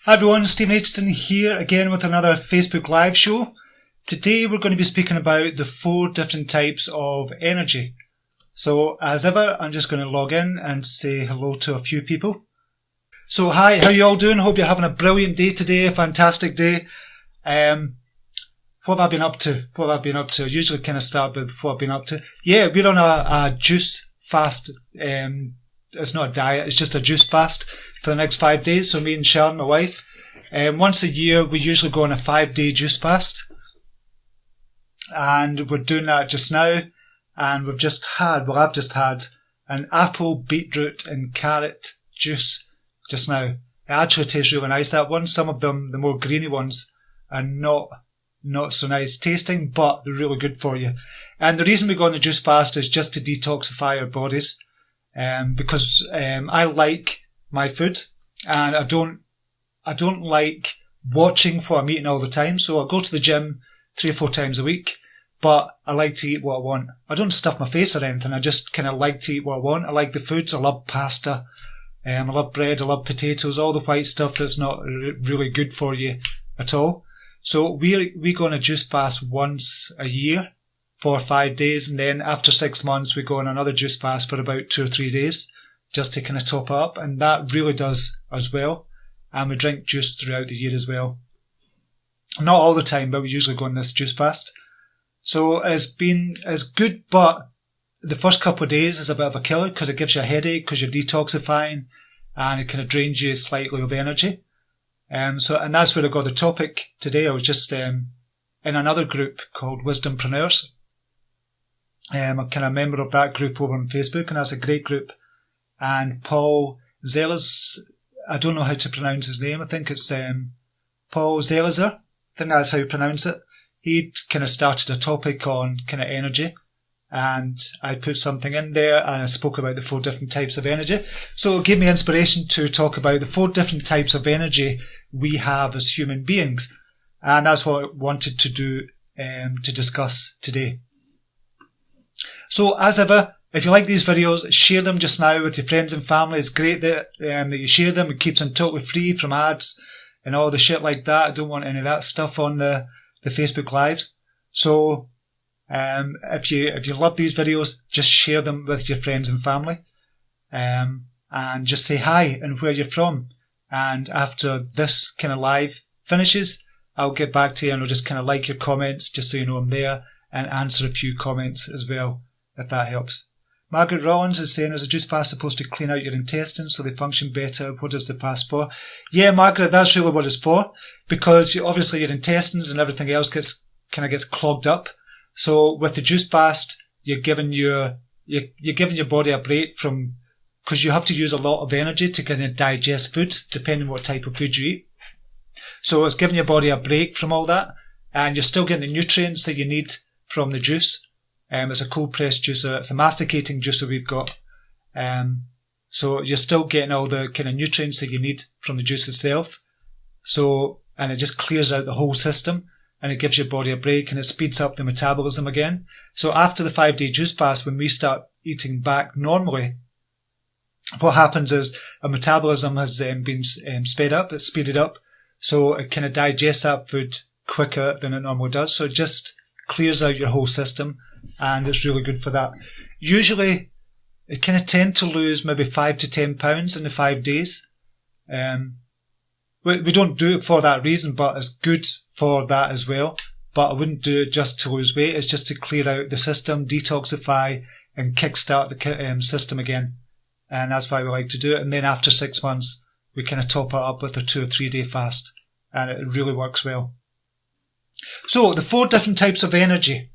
Hi everyone, Stephen Aitchison here again with another Facebook Live show. Today we're going to be speaking about the 4 different types of energy. So as ever, I'm just going to log in and say hello to a few people. So hi, how you all doing? Hope you're having a brilliant day today, a fantastic day. What have I been up to? I usually kind of start with what I've been up to. Yeah, we're on a juice fast. It's not a diet, it's just a juice fast for the next 5 days. So me and Sharon, my wife, once a year we usually go on a 5-day juice fast. And we're doing that just now. And I've just had an apple, beetroot and carrot juice just now. It actually tastes really nice, that one. Some of them, the more greeny ones, are not so nice tasting, but they're really good for you. And the reason we go on the juice fast is just to detoxify our bodies. Because I like my food, and I don't like watching what I'm eating all the time. So I go to the gym 3 or 4 times a week, but I like to eat what I want. I don't stuff my face or anything. I just kind of like to eat what I want. I like the foods. I love pasta. I love bread. I love potatoes. All the white stuff that's not really good for you at all. So we go on a juice fast once a year for 5 days, and then after 6 months we go on another juice fast for about 2 or 3 days just to kind of top up, and that really does as well. And we drink juice throughout the year as well. Not all the time, but we usually go on this juice fast. So it's good, but the first couple of days is a bit of a killer because it gives you a headache because you're detoxifying and it kind of drains you slightly of energy. And that's where I got the topic today. I was just in another group called Wisdompreneurs. I'm kind of a member of that group over on Facebook, and that's a great group. And Paul Zelizer, I don't know how to pronounce his name. I think it's Paul Zelizer. I think that's how you pronounce it. He kind of started a topic on kind of energy, and I put something in there and I spoke about the 4 different types of energy. So it gave me inspiration to talk about the 4 different types of energy we have as human beings. And that's what I wanted to do, to discuss today. So as ever, if you like these videos, share them just now with your friends and family. It's great that you share them. It keeps them totally free from ads and all the shit like that. I don't want any of that stuff on the Facebook Lives. So if you love these videos, just share them with your friends and family. And just say hi and where you're from. And after this kind of live finishes, I'll get back to you and I'll just kind of like your comments just so you know I'm there, and answer a few comments as well, if that helps. Margaret Rollins is saying, is a juice fast supposed to clean out your intestines so they function better? What is the fast for? Yeah, Margaret, that's really what it's for, because obviously your intestines and everything else gets clogged up. So with the juice fast, you're giving your body a break from, because you have to use a lot of energy to kind of digest food, depending on what type of food you eat. So it's giving your body a break from all that, and you're still getting the nutrients that you need from the juice. It's a cold pressed juicer. It's a masticating juicer we've got. So you're still getting all the kind of nutrients that you need from the juice itself. And it just clears out the whole system, and it gives your body a break, and it speeds up the metabolism again. So after the 5-day juice fast, when we start eating back normally, what happens is our metabolism has been speeded up. So it kind of digests that food quicker than it normally does. So it just clears out your whole system, and it's really good for that. Usually, it kind of tend to lose maybe 5 to 10 pounds in the 5 days. We don't do it for that reason, but it's good for that as well. But I wouldn't do it just to lose weight. It's just to clear out the system, detoxify, and kickstart the system again. And that's why we like to do it. And then after 6 months, we kind of top it up with a 2 or 3 day fast. And it really works well. So, the 4 different types of energy.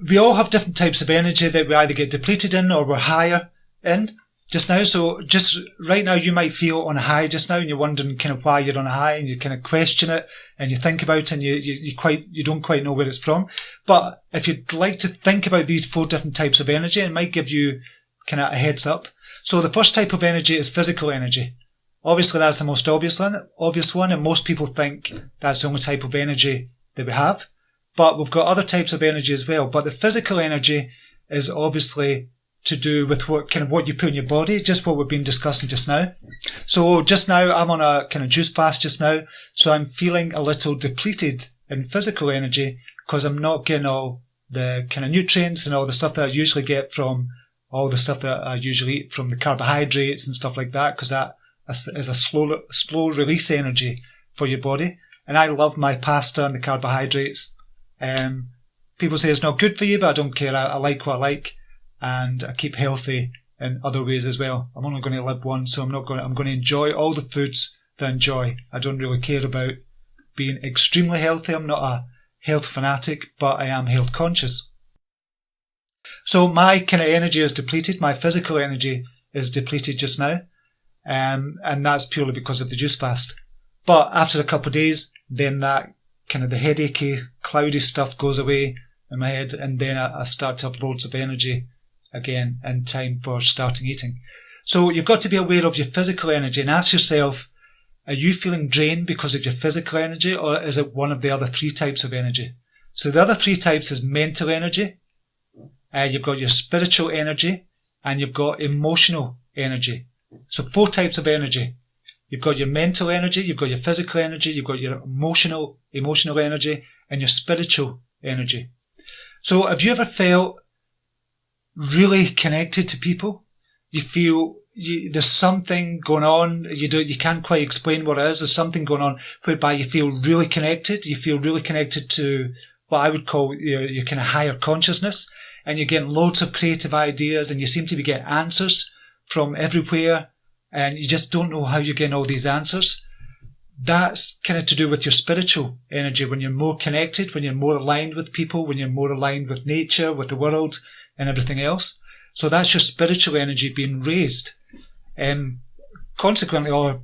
We all have different types of energy that we either get depleted in or we're higher in just now. So, just right now you might feel on a high just now, and you're wondering kind of why you're on a high, and you kind of question it and you think about it, and you don't quite know where it's from. But if you'd like to think about these 4 different types of energy, it might give you kind of a heads up. So the first type of energy is physical energy. Obviously that's the most obvious one, and most people think that's the only type of energy that we have. But we've got other types of energy as well. But the physical energy is obviously to do with what you put in your body, just what we've been discussing just now. So just now I'm on a kind of juice fast just now, so I'm feeling a little depleted in physical energy because I'm not getting all the kind of nutrients and all the stuff that I usually get from all the stuff that I usually eat from the carbohydrates and stuff like that, because that is a slow release energy for your body. And I love my pasta and the carbohydrates. People say it's not good for you, but I don't care. I like what I like. And I keep healthy in other ways as well. I'm only going to live once, so I'm going to enjoy all the foods that I enjoy. I don't really care about being extremely healthy. I'm not a health fanatic, but I am health conscious. So my kind of energy is depleted. My physical energy is depleted just now. And that's purely because of the juice fast. But after a couple of days, then that kind of the headachy, cloudy stuff goes away in my head, and then I start to have loads of energy again in time for starting eating. So you've got to be aware of your physical energy and ask yourself, are you feeling drained because of your physical energy, or is it one of the other 3 types of energy? So the other 3 types is mental energy, you've got your spiritual energy, and you've got emotional energy. So 4 types of energy. You've got your mental energy, you've got your physical energy, you've got your emotional energy, and your spiritual energy. So have you ever felt really connected to people? You feel there's something going on, you can't quite explain what it is. There's something going on whereby you feel really connected. You feel really connected to what I would call your kind of higher consciousness, and you're getting loads of creative ideas, and you seem to be getting answers from everywhere, and you just don't know how you're getting all these answers. That's kind of to do with your spiritual energy, when you're more connected, when you're more aligned with people, when you're more aligned with nature, with the world, and everything else. So that's your spiritual energy being raised. Consequently, or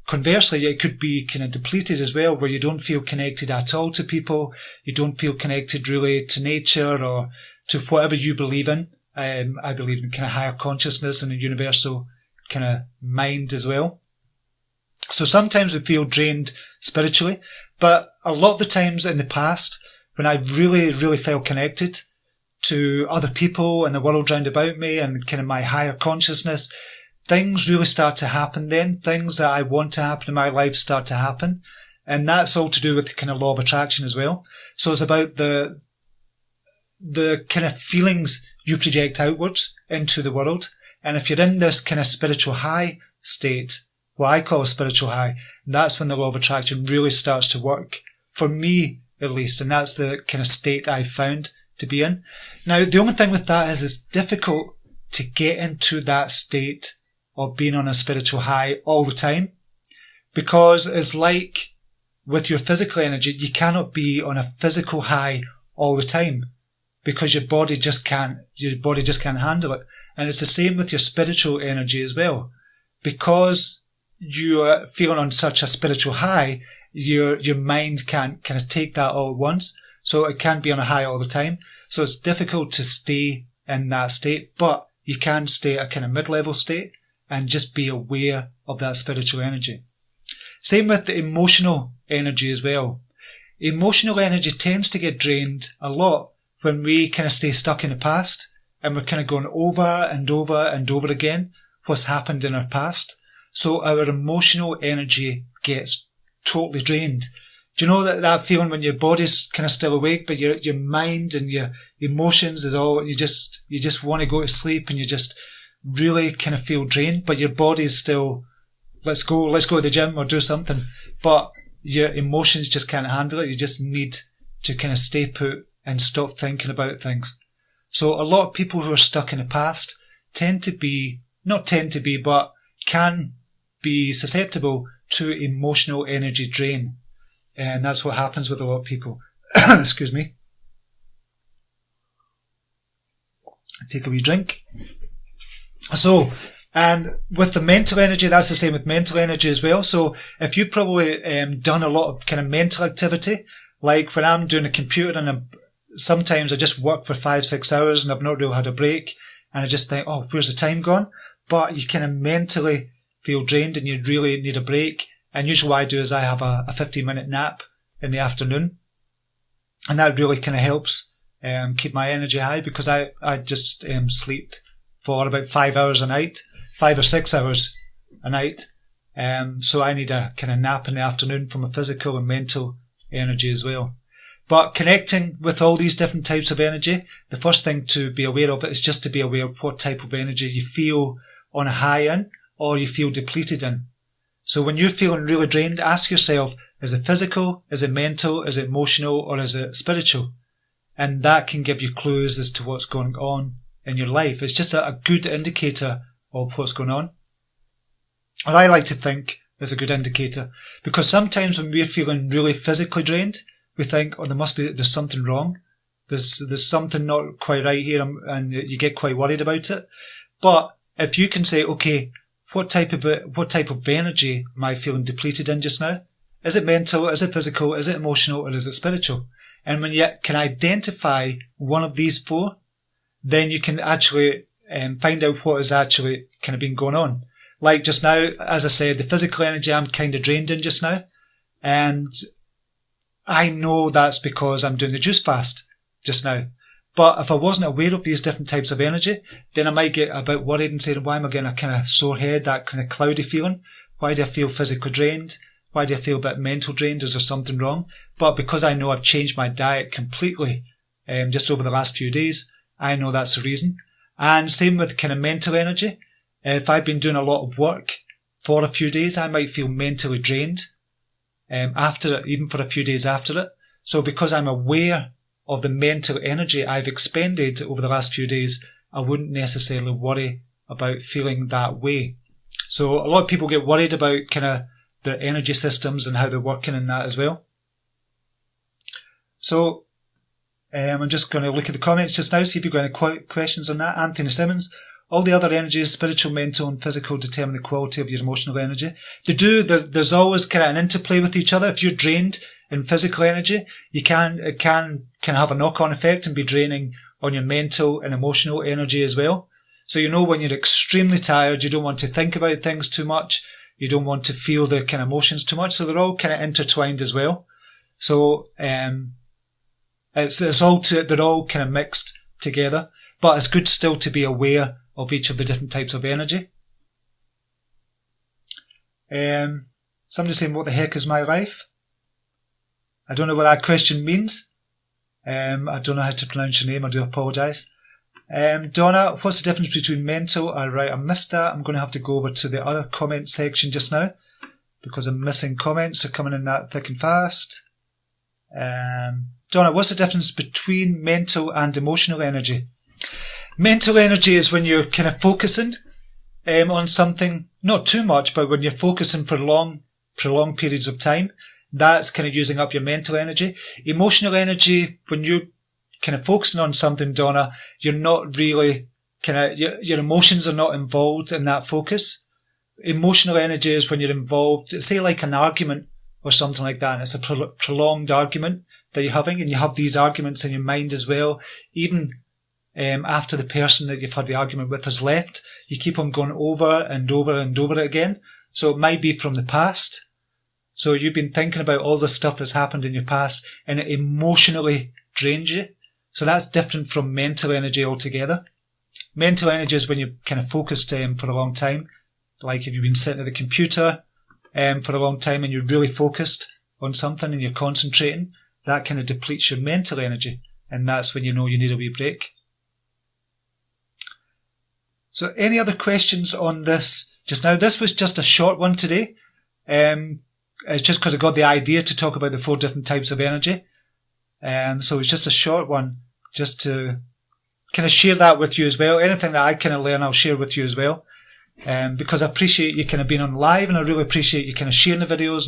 conversely, it could be kind of depleted as well, where you don't feel connected at all to people. You don't feel connected really to nature or to whatever you believe in. I believe in kind of higher consciousness and a universal kind of mind as well. So sometimes we feel drained spiritually, but a lot of the times in the past, when I really felt connected to other people and the world round about me and kind of my higher consciousness, things really start to happen then. Things that I want to happen in my life start to happen. And that's all to do with the kind of law of attraction as well. So it's about the kind of feelings you project outwards into the world. And if you're in this kind of spiritual high state, what I call a spiritual high, that's when the law of attraction really starts to work, for me at least. And that's the kind of state I've found to be in. Now, the only thing with that is it's difficult to get into that state of being on a spiritual high all the time, because it's like with your physical energy, you cannot be on a physical high all the time, because your body just can't handle it. And it's the same with your spiritual energy as well. Because you're feeling on such a spiritual high, your mind can't kind of take that all at once. So it can't be on a high all the time. So it's difficult to stay in that state, but you can stay at a kind of mid-level state and just be aware of that spiritual energy. Same with the emotional energy as well. Emotional energy tends to get drained a lot when we kind of stay stuck in the past and we're kind of going over and over and over again what's happened in our past. So our emotional energy gets totally drained. Do you know that feeling when your body's kind of still awake, but your mind and your emotions is all, you just want to go to sleep and you just really kind of feel drained, but your body is still, let's go to the gym or do something. But your emotions just can't handle it. You just need to kind of stay put and stop thinking about things. So a lot of people who are stuck in the past but can be susceptible to emotional energy drain. And that's what happens with a lot of people. Excuse me. Take a wee drink. So, and with the mental energy, that's the same with mental energy as well. So if you've probably done a lot of kind of mental activity, like when I'm doing a computer and sometimes I just work for 5-6 hours and I've not really had a break and I just think, oh, where's the time gone? But you kind of mentally feel drained and you really need a break. And usually what I do is I have a 15-minute nap in the afternoon. And that really kind of helps keep my energy high, because I just sleep for about 5 hours a night, 5 or 6 hours a night. So I need a kind of nap in the afternoon for my physical and mental energy as well. But connecting with all these different types of energy, the first thing to be aware of it is just to be aware of what type of energy you feel on a high in or you feel depleted in. So when you're feeling really drained, ask yourself, is it physical, is it mental, is it emotional, or is it spiritual? And that can give you clues as to what's going on in your life. It's just a good indicator of what's going on. And I like to think is a good indicator, because sometimes when we're feeling really physically drained, we think, oh, there's something wrong. There's something not quite right here, and you get quite worried about it. But if you can say, okay, what type of energy am I feeling depleted in just now? Is it mental? Is it physical? Is it emotional? Or is it spiritual? And when you can identify one of these four, then you can actually find out what is actually kind of been going on. Like just now, as I said, the physical energy I'm kind of drained in just now. And I know that's because I'm doing the juice fast just now. But if I wasn't aware of these different types of energy, then I might get a bit worried and say, why am I getting a kind of sore head, that kind of cloudy feeling? Why do I feel physically drained? Why do I feel a bit mental drained? Is there something wrong? But because I know I've changed my diet completely just over the last few days, I know that's the reason. And same with kind of mental energy. If I've been doing a lot of work for a few days, I might feel mentally drained after it, even for a few days after it. So because I'm aware of the mental energy I've expended over the last few days, I wouldn't necessarily worry about feeling that way. So a lot of people get worried about kind of their energy systems and how they're working in that as well. So I'm just going to look at the comments just now, see if you've got any questions on that. Anthony Simmons, all the other energies, spiritual, mental and physical, determine the quality of your emotional energy. They do. There's always kind of an interplay with each other. If you're drained in physical energy, it can have a knock-on effect and be draining on your mental and emotional energy as well. So you know when you're extremely tired, you don't want to think about things too much. You don't want to feel the kind of emotions too much. So they're all kind of intertwined as well. So they're all kind of mixed together. But it's good still to be aware of each of the different types of energy. Somebody saying, what the heck is my life? I don't know what that question means. I don't know how to pronounce your name. I do apologise. Donna, what's the difference between mental? Right, I missed that. I'm going to have to go over to the other comment section just now because I'm missing comments. They're coming in that thick and fast. Donna, what's the difference between mental and emotional energy? Mental energy is when you're kind of focusing on something, not too much, but when you're focusing for prolonged periods of time. That's kind of using up your mental energy. Emotional energy, when you're kind of focusing on something, Donna, you're not really your emotions are not involved in that focus. Emotional energy is when you're involved, say like an argument or something like that, and it's a prolonged argument that you're having, and you have these arguments in your mind as well. Even after the person that you've had the argument with has left, you keep on going over and over and over it again. So it might be from the past. So you've been thinking about all the stuff that's happened in your past and it emotionally drains you. So that's different from mental energy altogether. Mental energy is when you're kind of focused for a long time. Like if you've been sitting at the computer for a long time and you're really focused on something and you're concentrating, that kind of depletes your mental energy. And that's when you know you need a wee break. So any other questions on this just now? This was just a short one today. It's just because I got the idea to talk about the 4 different types of energy. So it's just a short one just to kind of share that with you as well. Anything that I kind of learn, I'll share with you as well. Because I appreciate you kind of being on live, and I really appreciate you kind of sharing the videos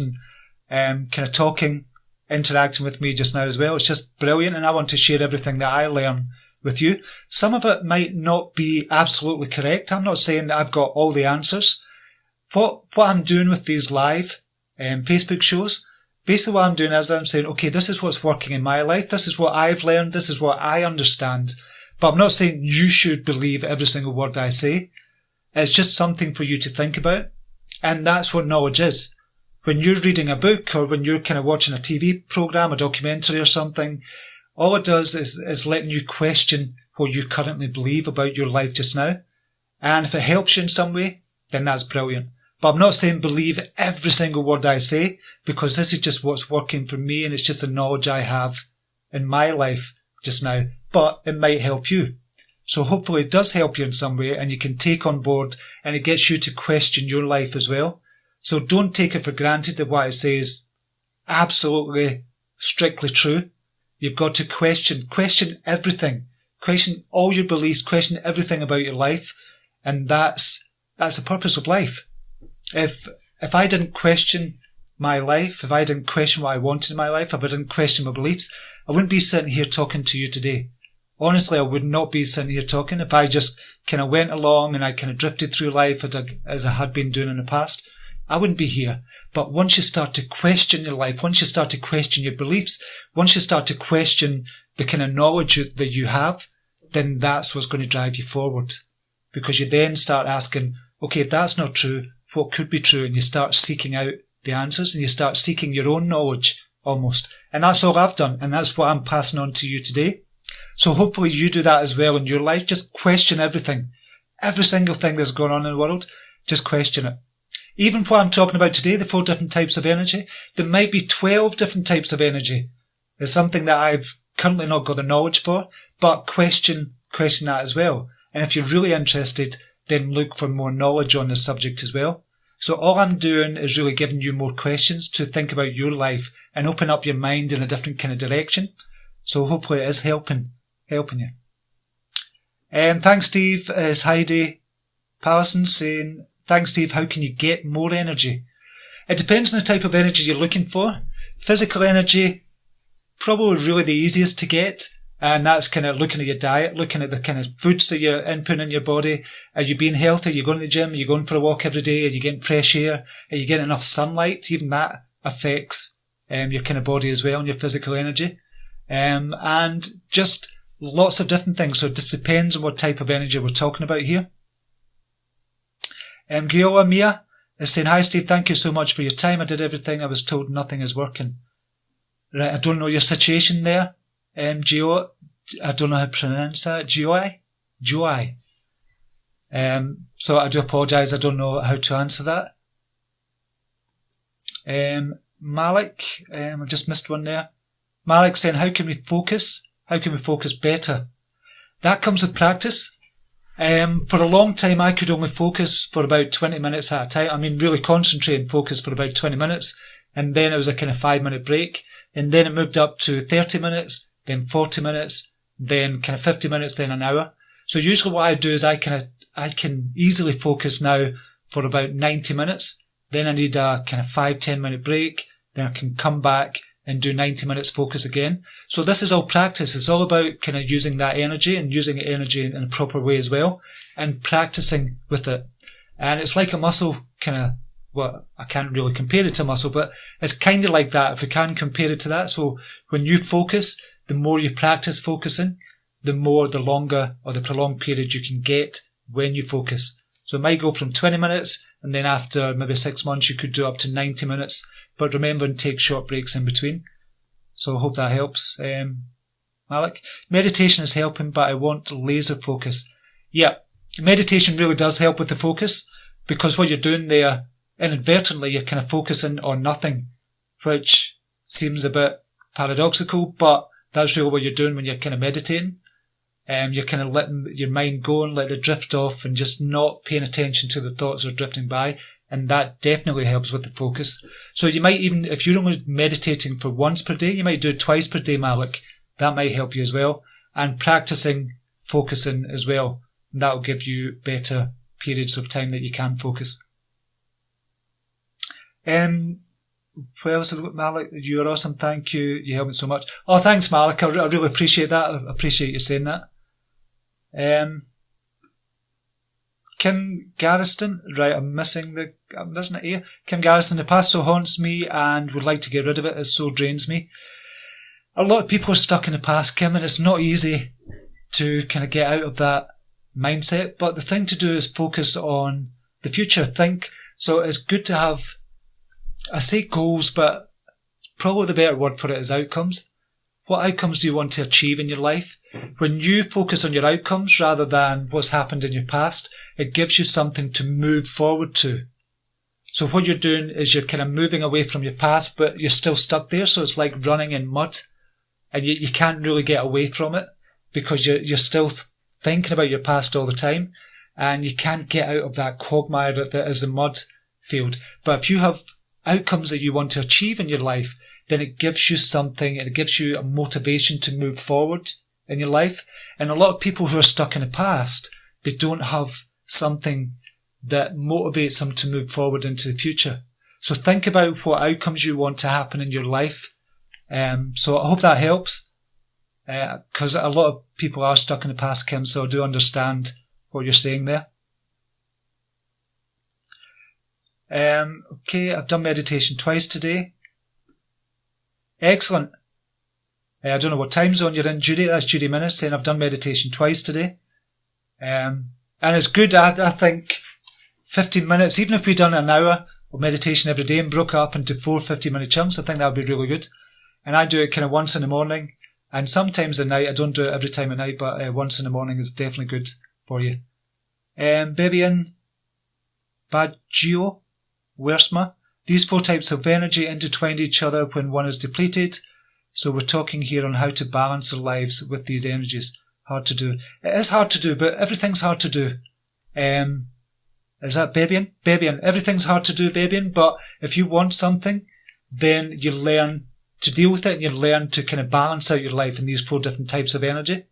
and kind of talking, interacting with me just now as well. It's just brilliant, and I want to share everything that I learn with you. Some of it might not be absolutely correct. I'm not saying that I've got all the answers. What I'm doing with these live Facebook shows, basically what I'm doing is I'm saying, okay, this is what's working in my life. This is what I've learned. This is what I understand. But I'm not saying you should believe every single word I say. It's just something for you to think about. And that's what knowledge is. When you're reading a book or when you're kind of watching a TV program, a documentary or something, all it does is letting you question what you currently believe about your life just now. And if it helps you in some way, then that's brilliant. But I'm not saying believe every single word I say, because this is just what's working for me and it's just the knowledge I have in my life just now. But it might help you. So hopefully it does help you in some way and you can take on board and it gets you to question your life as well. So don't take it for granted that what I say is absolutely strictly true. You've got to question everything. Question all your beliefs, question everything about your life. And that's the purpose of life. If I didn't question my life, if I didn't question what I wanted in my life, if I didn't question my beliefs, I wouldn't be sitting here talking to you today. Honestly, I would not be sitting here talking if I just kind of went along and I kind of drifted through life as I had been doing in the past. I wouldn't be here. But once you start to question your life, once you start to question your beliefs, once you start to question the kind of knowledge that you have, then that's what's going to drive you forward. Because you then start asking, okay, if that's not true, what could be true? And you start seeking out the answers and you start seeking your own knowledge almost. And that's all I've done. And that's what I'm passing on to you today. So hopefully you do that as well in your life. Just question everything. Every single thing that's going on in the world, just question it. Even what I'm talking about today, the 4 different types of energy, there might be 12 different types of energy. It's something that I've currently not got the knowledge for, but question that as well. And if you're really interested, then look for more knowledge on the subject as well. So all I'm doing is really giving you more questions to think about your life and open up your mind in a different kind of direction. So hopefully it is helping you. Thanks, Steve. Is Heidi Pallison saying, thanks, Steve. How can you get more energy? It depends on the type of energy you're looking for. Physical energy, probably really the easiest to get. And that's kind of looking at your diet, looking at the kind of foods that you're inputting in your body. Are you being healthy? Are you going to the gym? Are you going for a walk every day? Are you getting fresh air? Are you getting enough sunlight? Even that affects your kind of body as well and your physical energy. And just lots of different things. So it just depends on what type of energy we're talking about here. Giola Mia is saying, hi Steve, thank you so much for your time. I did everything. I was told nothing is working. Right, I don't know your situation there. Gio, I don't know how to pronounce that. Joy. So I do apologise. I don't know how to answer that. Malik, I just missed one there. Malik saying, how can we focus? How can we focus better? That comes with practice. For a long time, I could only focus for about 20 minutes at a time. I mean, really concentrate and focus for about 20 minutes. And then it was a kind of 5-minute break. And then it moved up to 30 minutes, then 40 minutes, then kind of 50 minutes, then an hour. So usually what I do is I can easily focus now for about 90 minutes. Then I need a kind of 5-10 minute break. Then I can come back and do 90 minutes focus again. So this is all practice. It's all about kind of using that energy and using energy in a proper way as well and practicing with it. And it's like a muscle kind of, well, I can't really compare it to muscle, but it's kind of like that if we can compare it to that. So when you focus, the more you practice focusing, the longer or the prolonged period you can get when you focus. So it might go from 20 minutes and then after maybe 6 months you could do up to 90 minutes. But remember and take short breaks in between. So I hope that helps, Malik. Meditation is helping, but I want laser focus. Yeah, meditation really does help with the focus because what you're doing there, inadvertently, you're kind of focusing on nothing, which seems a bit paradoxical, but that's really what you're doing when you're kind of meditating. You're kind of letting your mind go and let it drift off and just not paying attention to the thoughts that are drifting by. And that definitely helps with the focus. So you might even, if you're only meditating for once per day, you might do it twice per day, Malik. That might help you as well. And practicing focusing as well. And that will give you better periods of time that you can focus. What else? Malik, you're awesome. Thank you. You helped me so much. Oh, thanks, Malik. I really appreciate that. I appreciate you saying that. Kim Garriston, right, I'm missing it here. Kim Garriston, the past so haunts me and would like to get rid of it. It so drains me. A lot of people are stuck in the past, Kim, and it's not easy to kind of get out of that mindset. But the thing to do is focus on the future. So it's good to have, I say goals, but probably the better word for it is outcomes. what outcomes do you want to achieve in your life? When you focus on your outcomes rather than what's happened in your past, it gives you something to move forward to. So what you're doing is you're kind of moving away from your past, but you're still stuck there. So it's like running in mud, and you can't really get away from it because you're still thinking about your past all the time, and you can't get out of that quagmire that is the mud field. But if you have outcomes that you want to achieve in your life, then it gives you something, it gives you a motivation to move forward in your life. And a lot of people who are stuck in the past, they don't have something that motivates them to move forward into the future. So think about what outcomes you want to happen in your life. So I hope that helps, because a lot of people are stuck in the past, Kim, so I do understand what you're saying there. Okay, I've done meditation twice today. Excellent. I don't know what time zone you're in, Judy. That's Judy Minnis saying I've done meditation twice today. And it's good, I think, 15 minutes, even if we'd done an hour of meditation every day and broke it up into 4 50-minute chunks, I think that would be really good. And I do it kind of once in the morning and sometimes at night. I don't do it every time at night, but once in the morning is definitely good for you. Bebian Baggio Wersma. These 4 types of energy intertwine each other when one is depleted. So we're talking here on how to balance our lives with these energies. Hard to do. It is hard to do, but everything's hard to do. Is that Bebian? Bebian. Everything's hard to do, Bebian, but if you want something, then you learn to deal with it and you learn to kind of balance out your life in these 4 different types of energy.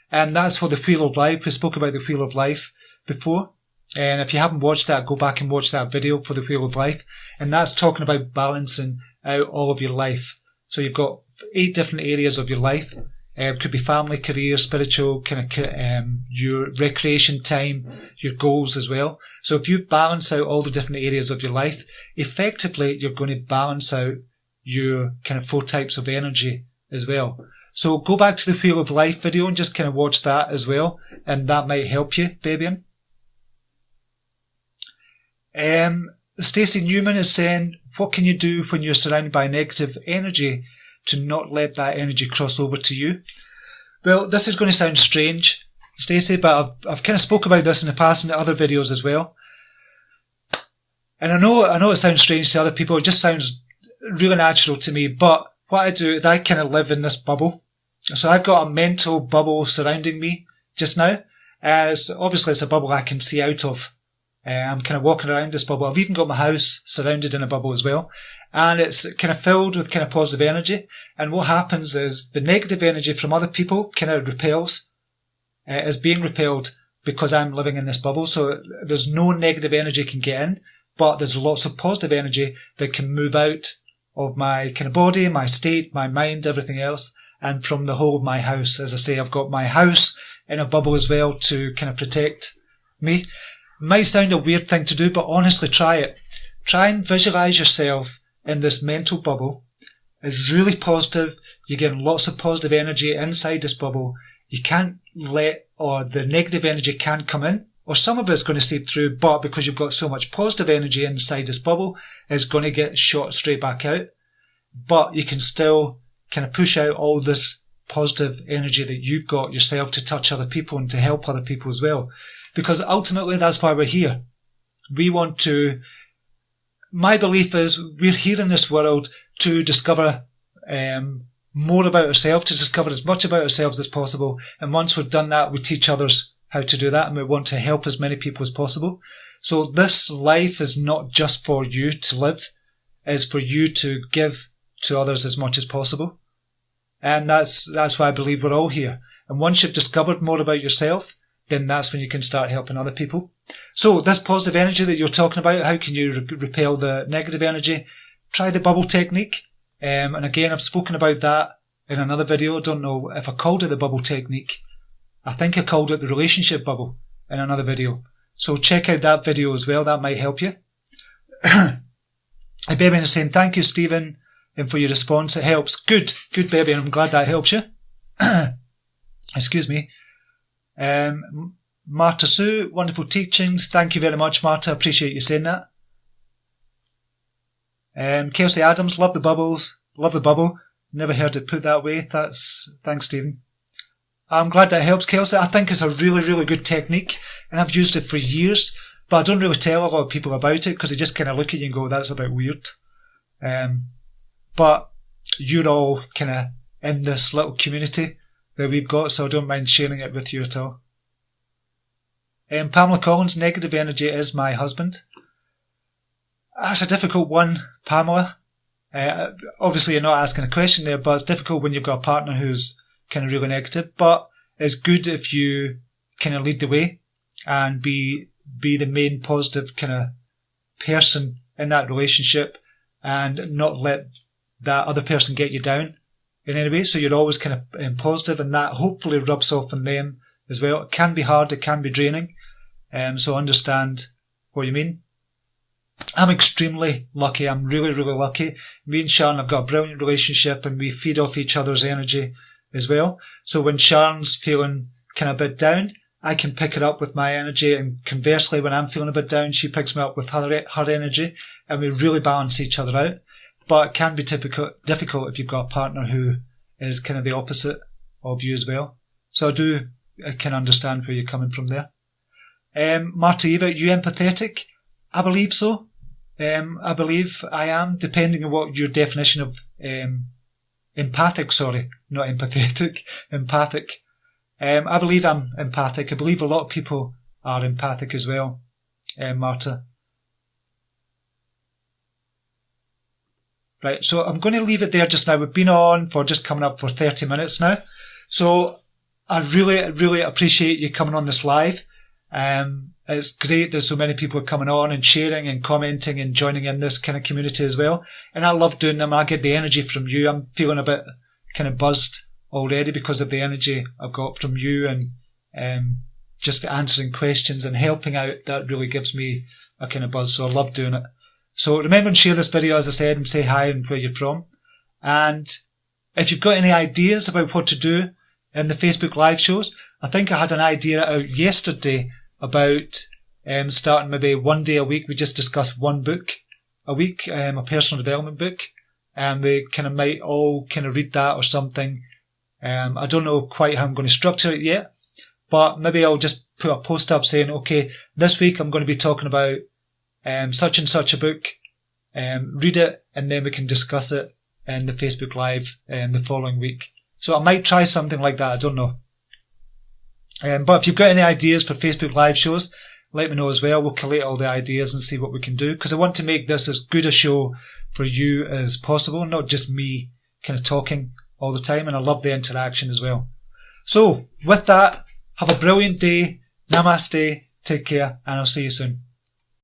And that's for the Wheel of Life. We spoke about the Wheel of Life before. And if you haven't watched that, go back and watch that video for the Wheel of Life. And that's talking about balancing out all of your life. So you've got 8 different areas of your life. It could be family, career, spiritual, kind of your recreation time, your goals as well. So if you balance out all the different areas of your life, effectively you're going to balance out your kind of 4 types of energy as well. So go back to the Wheel of Life video and just kind of watch that as well, and that might help you, Bebian. Stacey Newman is saying, what can you do when you're surrounded by negative energy to not let that energy cross over to you? Well, this is going to sound strange, Stacey, but I've kind of spoke about this in the past in other videos as well. And I know it sounds strange to other people. It just sounds really natural to me. But what I do is I kind of live in this bubble. So I've got a mental bubble surrounding me just now. And it's a bubble I can see out of. I'm kind of walking around this bubble. I've even got my house surrounded in a bubble as well. And it's kind of filled with kind of positive energy. And what happens is the negative energy from other people kind of repels, is being repelled because I'm living in this bubble. So there's no negative energy can get in, but there's lots of positive energy that can move out of my kind of body, my state, my mind, everything else. And from the whole of my house, as I say, I've got my house in a bubble as well to kind of protect me. Might sound a weird thing to do, but honestly, try it. Try and visualize yourself in this mental bubble. It's really positive. You're getting lots of positive energy inside this bubble. You can't or the negative energy can't come in, or some of it's going to seep through, but because you've got so much positive energy inside this bubble, it's going to get shot straight back out. But you can still kind of push out all this positive energy that you've got yourself to touch other people and to help other people as well. Because ultimately that's why we're here. We want to, my belief is we're here in this world to discover more about ourselves, to discover as much about ourselves as possible. And once we've done that, we teach others how to do that, and we want to help as many people as possible. So this life is not just for you to live, it's for you to give to others as much as possible. And that's why I believe we're all here. And once you've discovered more about yourself, then that's when you can start helping other people. So this positive energy that you're talking about, how can you repel the negative energy? Try the bubble technique. And again, I've spoken about that in another video. I don't know if I called it the bubble technique. I think I called it the relationship bubble in another video. So check out that video as well. That might help you. Baby is saying, thank you, Stephen, and for your response. It helps. Good, baby. I'm glad that helps you. Excuse me. Marta Sue, wonderful teachings. Thank you very much, Marta. Appreciate you saying that. Kelsey Adams, love the bubbles. Love the bubble. Never heard it put that way. Thanks, Stephen. I'm glad that helps, Kelsey. I think it's a really, really good technique, and I've used it for years, but I don't really tell a lot of people about it because they just kind of look at you and go, that's a bit weird. But you're all kind of in this little community that we've got, so I don't mind sharing it with you at all. Pamela Collins, negative energy is my husband. That's a difficult one, Pamela. Obviously you're not asking a question there, but it's difficult when you've got a partner who's kind of really negative, but it's good if you kind of lead the way and be the main positive kind of person in that relationship and not let that other person get you down in any way. So you're always kind of positive, and that hopefully rubs off on them as well. It can be hard, it can be draining, so understand what you mean. I'm extremely lucky. I'm really, really lucky. Me and Sharon have got a brilliant relationship, and we feed off each other's energy as well. So when Sharon's feeling kind of a bit down, I can pick it up with my energy, and conversely, when I'm feeling a bit down, she picks me up with her energy, and we really balance each other out. But it can be difficult if you've got a partner who is kind of the opposite of you as well. So I can understand where you're coming from there. Marta Eva, you empathetic? I believe so. I believe I am, depending on what your definition of empathic, sorry, not empathetic, empathic. I believe I'm empathic. I believe a lot of people are empathic as well, Marta. Right, so I'm going to leave it there just now. We've been on for just coming up for 30 minutes now. So I really, really appreciate you coming on this live. It's great that so many people are coming on and sharing and commenting and joining in this kind of community as well. And I love doing them. I get the energy from you. I'm feeling a bit kind of buzzed already because of the energy I've got from you, and just answering questions and helping out. That really gives me a kind of buzz. So I love doing it. So remember and share this video, as I said, and say hi and where you're from. And if you've got any ideas about what to do in the Facebook live shows, I think I had an idea out yesterday about starting maybe one day a week. We just discuss one book a week, a personal development book, and we kind of might all kind of read that or something. I don't know quite how I'm going to structure it yet, but maybe I'll just put a post up saying, okay, this week I'm going to be talking about such and such a book, read it, and then we can discuss it in the Facebook Live the following week. So I might try something like that, I don't know. But if you've got any ideas for Facebook Live shows, let me know as well. We'll collate all the ideas and see what we can do, because I want to make this as good a show for you as possible, not just me kind of talking all the time, and I love the interaction as well. So with that, have a brilliant day. Namaste, take care, and I'll see you soon.